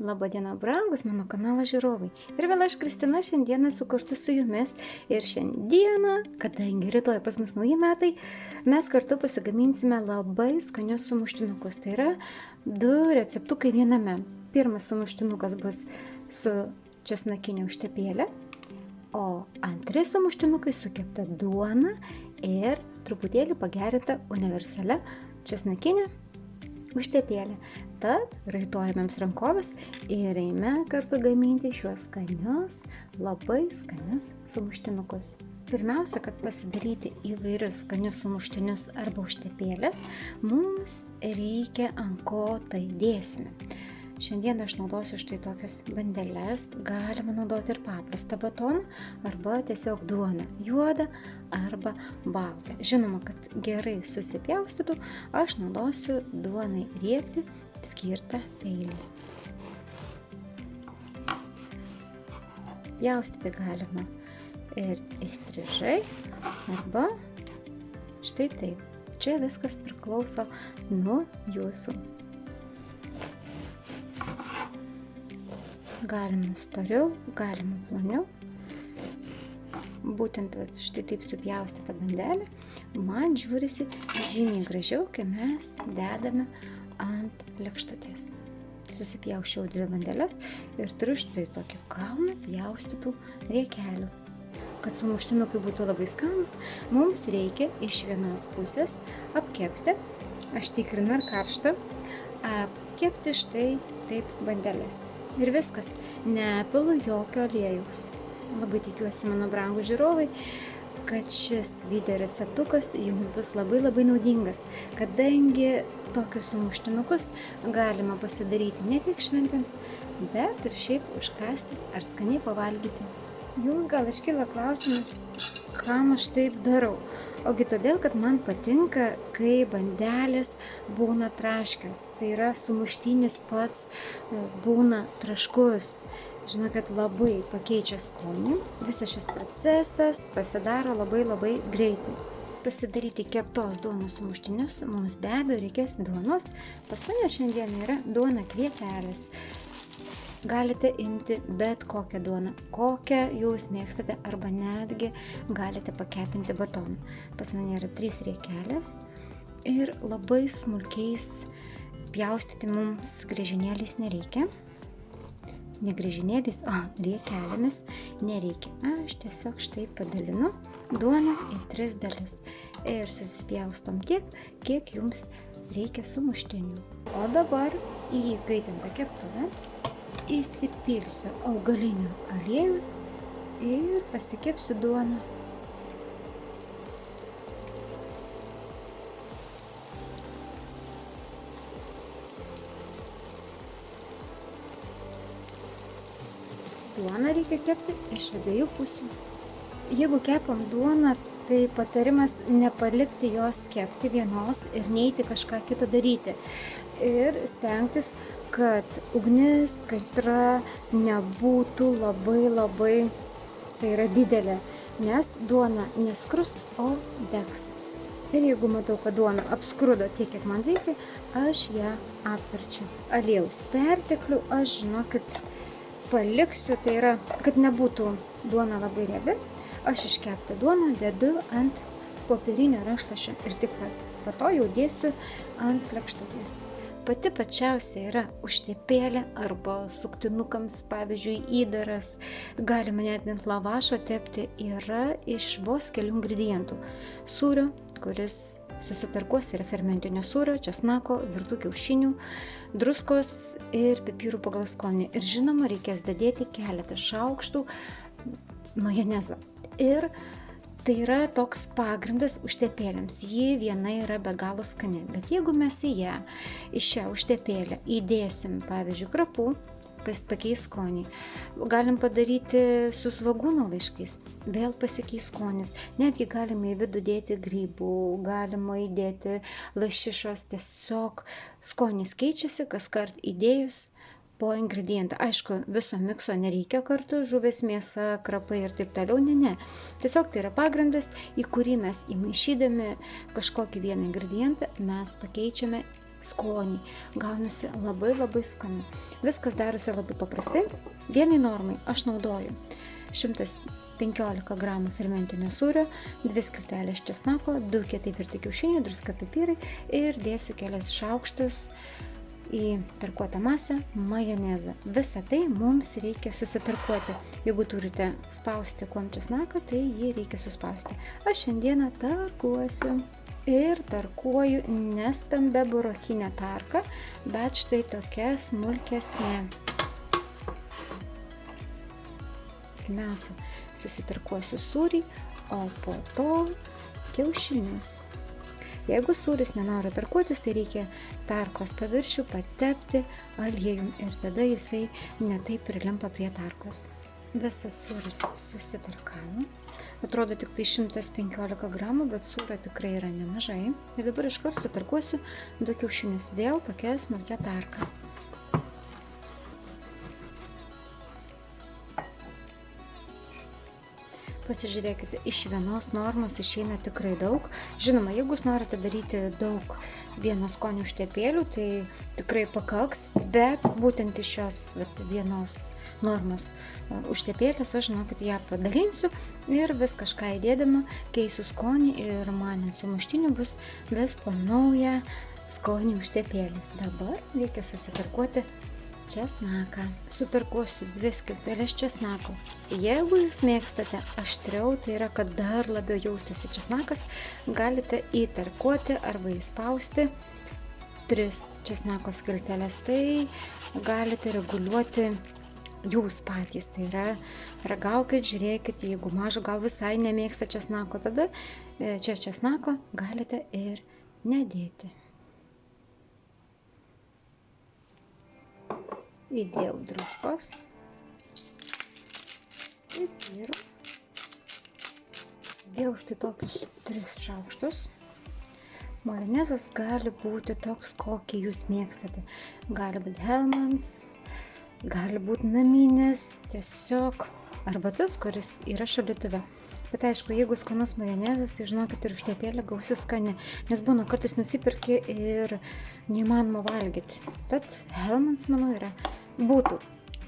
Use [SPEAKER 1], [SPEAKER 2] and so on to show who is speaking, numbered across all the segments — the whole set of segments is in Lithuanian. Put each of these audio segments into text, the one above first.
[SPEAKER 1] Labadiena, brangus mano kanalo žiūrovai. Ir vėl aš, Kristina, šiandieną esu kartu su jumis. Ir šiandieną, kadangi rytoj pas mus nauji metai, mes kartu pasigaminsime labai skanius sumuštinukus. Tai yra 2 receptukai viename. Pirmas sumuštinukas bus su česnakinė užtepėlė, o antri sumuštinukai su kepta duona ir truputėlį pagerinta universalia česnakinė užtepėlė. Tad raitojamėms rankovės ir eime kartu gaminti šiuos skanius, labai skanius sumuštinukus. Pirmiausia, kad pasidaryti įvairius skanius sumuštinius arba užtepėlės, mums reikia ant ko tai dėsime. Šiandien aš naudosiu štai tokias bandeles, galima naudoti ir paprastą batoną arba tiesiog duoną, juodą arba baltą. Žinoma, kad gerai susipjaustytų, aš naudosiu duonai riekti skirtą peilį. Pjaustyti galima ir įstrižai arba štai taip. Čia viskas priklauso nuo jūsų. Galima storiau, galima ploniau. Būtent štai taip supjaustyta bandelė man žiūrisi žymiai gražiau, kai mes dedame ant lėkštutės. Susipjausčiau 2 bandeles ir turiu štai tokį kalną pjaustytų riekelių. Kad sumuštinukai būtų labai skanūs, mums reikia iš vienos pusės apkepti, aš tikrinu ar karštą, apkepti štai taip bandelės. Ir viskas, nepilu jokio aliejaus. Labai tikiuosi, mano brangūs žiūrovai, kad šis video receptukas jums bus labai naudingas, kadangi tokius sumuštinukus galima pasidaryti ne tik šventėms, bet ir šiaip užkąsti ar skaniai pavalgyti. Jums gal iškyla klausimas, kam aš taip darau? Ogi todėl, kad man patinka, kai bandelės būna traškios. Tai yra sumuštinis pats būna traškus. Žinokit, labai pakeičia skonį. Visas šis procesas pasidaro labai greitai. Pasidaryti keptos duonos sumuštinius mums be abejo reikės duonos. Pas mane šiandien yra duona kvietelis. Galite imti bet kokią duoną, kokią jūs mėgstate, arba netgi galite pakepinti batoną. Pas mane yra 3 riekelės ir labai smulkiais pjaustyti mums griežinėliais nereikia. Ne griežinėliais, o riekelėmis nereikia. Aš tiesiog štai padalinu duoną į 3 dalis ir susipjaustom tiek, kiek jums reikia sumuštinių. O dabar į įkaitintą keptuvę įsipilsiu augalinio aliejaus ir pasikepsiu duoną. Duoną reikia kepti iš abiejų pusių. Jeigu kepam duoną, tai patarimas nepalikti jos kepti vienos ir neiti kažką kito daryti. Ir stengtis, kad ugnis, kaitra nebūtų labai, tai yra didelė, nes duona neskrus, o degs. Ir jeigu matau, kad duona apskrudo tiek, kiek man reikia, aš ją apverčiu. Aliejaus perteklių aš, žinokit, paliksiu, tai yra, kad nebūtų duona labai riebi, aš iškeptą duoną dedu ant popierinio rankšluosčio ir tik po to jau dėsiu ant lėkštutės. Pati pačiausia yra užtepėlė arba suktinukams, pavyzdžiui, įdaras, galima net ant lavašo tepti, yra iš vos kelių ingredientų. Sūrio, kuris susitarkuos, tai yra fermentinio sūrio, česnako, virtų kiaušinių, druskos ir pipirų pagal skonį. Ir žinoma, reikės dadėti keletą šaukštų majonezo. Ir tai yra toks pagrindas užtepėlėms. Ji viena yra be galo skani. Bet jeigu mes į ją, į šią užtepėlę įdėsim, pavyzdžiui, krapų, pakeis skonį. Galim padaryti su svagūno laiškais, vėl pasikeis skonis. Netgi galima į vidų dėti grybų, galima įdėti lašišos, tiesiog skonis keičiasi, kaskart įdėjus po ingredientą. Aišku, viso mikso nereikia kartu, žuvis, mėsa, krapai ir taip toliau, ne. Tiesiog tai yra pagrindas, į kurį mes įmaišydami kažkokį vieną ingredientą mes pakeičiame skonį. Gaunasi labai skanu. Viskas darosi labai paprastai. Vienai normai aš naudoju 115 gramų fermentinio sūrio, 2 skiltelės česnako, 2 kietai virti kiaušiniai, druska, pipirai ir dėsiu kelias šaukštus į tarkuotą masę majonezą. Visą tai mums reikia susitarkuoti. Jeigu turite spausti kuom česnaką, tai jį reikia suspausti. Aš šiandieną tarkuosiu. Ir tarkuoju nestambia burokinė tarka, bet štai tokia smulkesnė. Pirmiausia, susitarkuosiu sūrį, o po to kiaušinius. Jeigu sūris nenori tarkuotis, tai reikia tarkos paviršių patepti aliejum ir tada jisai netaip prilimpa prie tarkos. Visas sūris susitarkavo. Atrodo tik tai 115 gramų, bet sūrio tikrai yra nemažai. Ir dabar iškart sutarkuosiu 2 kiaušinius, vėl tokia smulkia tarka. Pasižiūrėkite, iš vienos normos išeina tikrai daug. Žinoma, jeigu jūs norite daryti daug vieno skonio užtepėlių, tai tikrai pakaks, bet būtent iš šios vienos normos užtepėlės, aš žinokit, ją padalinsiu ir vis kažką įdėdama keisiu skonį ir man ant sumuštinių bus vis po naują skonį užtepėlės. Dabar reikia susitarkuoti česnaką. Sutarkuosiu 2 skilteles česnako. Jeigu jūs mėgstate aštriau, tai yra, kad dar labiau jaustųsi česnakas, galite įtarkuoti arba įspausti 3 česnako skilteles. Tai galite reguliuoti jūs patys, tai yra, ragaukit, žiūrėkit, jeigu mažo gal visai nemėgsta česnako, tada čia česnako galite ir nedėti. Įdėjau druskos, pipirų, įdėjau štai tokius 3 šaukštus. Majonezas gali būti toks, kokį jūs mėgstate. Gali būti Hellmann's, gali būti naminis, tiesiog, arba tas, kuris yra šaldytuve. Bet aišku, jeigu skanus majonezas, tai žinokit, ir užtepėlė gausi skani, nes būna kartais nusipirki ir neįmanoma valgyti. Tad Hellmann's, manau, būtų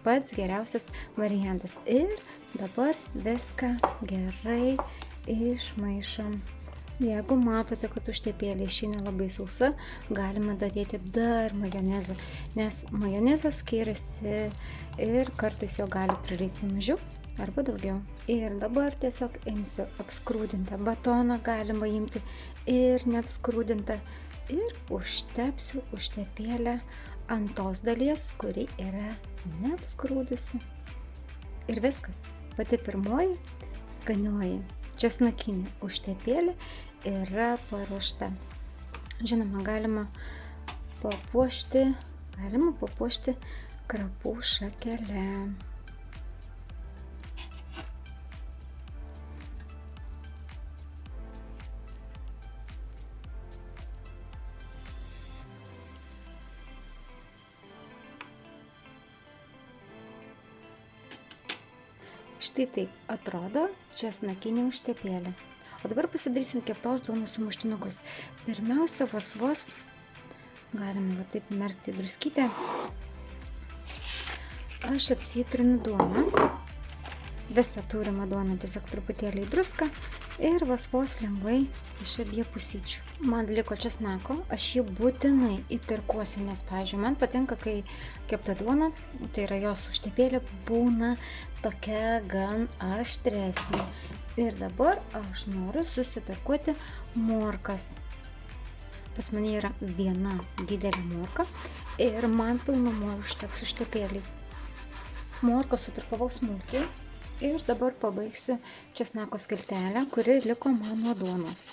[SPEAKER 1] pats geriausias variantas. Ir dabar viską gerai išmaišom. Jeigu matote, kad užtepėlė išeina labai sausa, galima dadėti dar majonezo, nes majonezas skiriasi ir kartais jo gali prireikti mažiau arba daugiau. Ir dabar tiesiog imsiu apskrūdintą batoną, galima imti ir neapskrūdintą ir užtepsiu užtepėlę ant tos dalies, kuri yra neapskrūdusi. Ir viskas. Pati pirmoji skanioji česnakinė užtepėlė yra paruošta. Žinoma, galima papuošti krapų šakelę. Štai taip atrodo česnakinė užtepėlė. O dabar pasidarysim keptos duonos sumuštinukus. Pirmiausia, vos galime va taip merkti druskytę. Aš apsitrinu duoną. Visą turimą duoną tiesiog truputėlį į druską ir vos lengvai iš abiejų pusyčių. Man liko česnako, aš jį būtinai įtarkuosiu, nes, pavyzdžiui, man patinka, kai kepta duona, tai yra jos užtepėlė, būna tokia gan aštresnė. Ir dabar aš noriu susitarkuoti morkas. Pas mane yra viena didelė morka ir man pilnumoj užteks užtepėlį. Morką sutarkavau smulkiai ir dabar pabaigsiu česnako skiltelę, kuri liko man nuo duonos.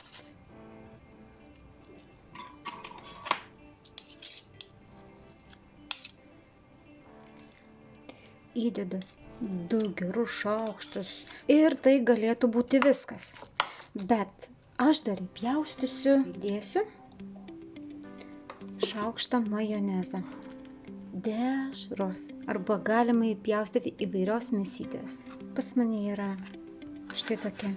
[SPEAKER 1] Įdedu 2 gerus šaukštus ir tai galėtų būti viskas. Bet aš dar įpjaustysiu, įdėsiu šaukštą majonezą. Dešros. Arba galima įpjaustyti įvairios mėsytės. Pas mane yra štai tokia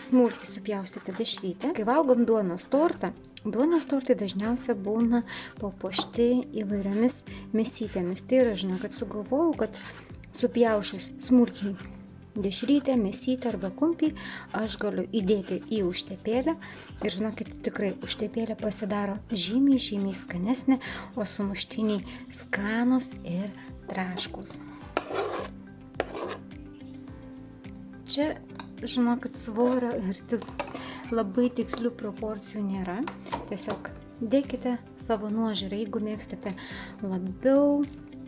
[SPEAKER 1] smulkiai supjaustyta dešrytė. Kai valgom duonos tortą, Duonos tortai dažniausia būna papuošti įvairiomis mėsytėmis. Tai yra, kad sugalvojau, kad supjaušus smulkiai dešrytę, mėsytę arba kumpį, aš galiu įdėti į užtepėlę ir žinokit, tikrai užtepėlė pasidaro žymiai skanesnė, o sumuštiniai skanus ir traškus. Čia, žinokit, svorio ir labai tikslių proporcijų nėra. Tiesiog dėkite savo nuožiūrą, jeigu mėgstate labiau,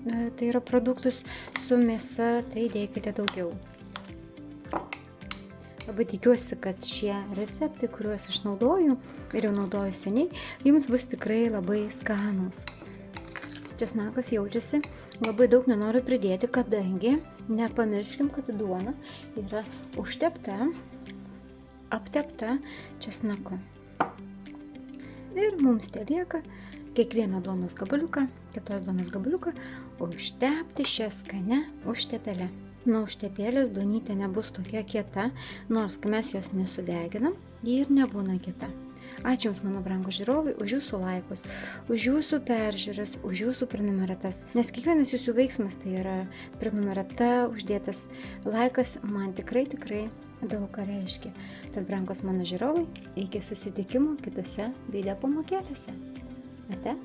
[SPEAKER 1] tai yra produktus su mėsa, tai dėkite daugiau. Labai tikiuosi, kad šie receptai, kuriuos aš naudoju ir jau naudoju seniai, jums bus tikrai labai skanūs. Česnakas jaučiasi, labai daug nenoriu pridėti, kadangi nepamirškim, kad duona yra užtepta, aptepta česnaku. Ir mums telieka kiekvieną duonos gabaliuką, kitos duonos gabaliuką užtepti šią skanę užtepėlę. Nuo užtepėlės duonytė nebus tokia kieta, nors kai mes jos nesudeginam, ji ir nebūna kieta. Ačiū Jums, mano brangūs žiūrovai, už Jūsų laikus, už Jūsų peržiūras, už Jūsų prenumeratas. Nes kiekvienas Jūsų veiksmas, tai yra prenumerata, uždėtas laikas, man tikrai daug ką reiškia. Tad, brangūs mano žiūrovai, iki susitikimo kitose video pamokėlėse. Ate?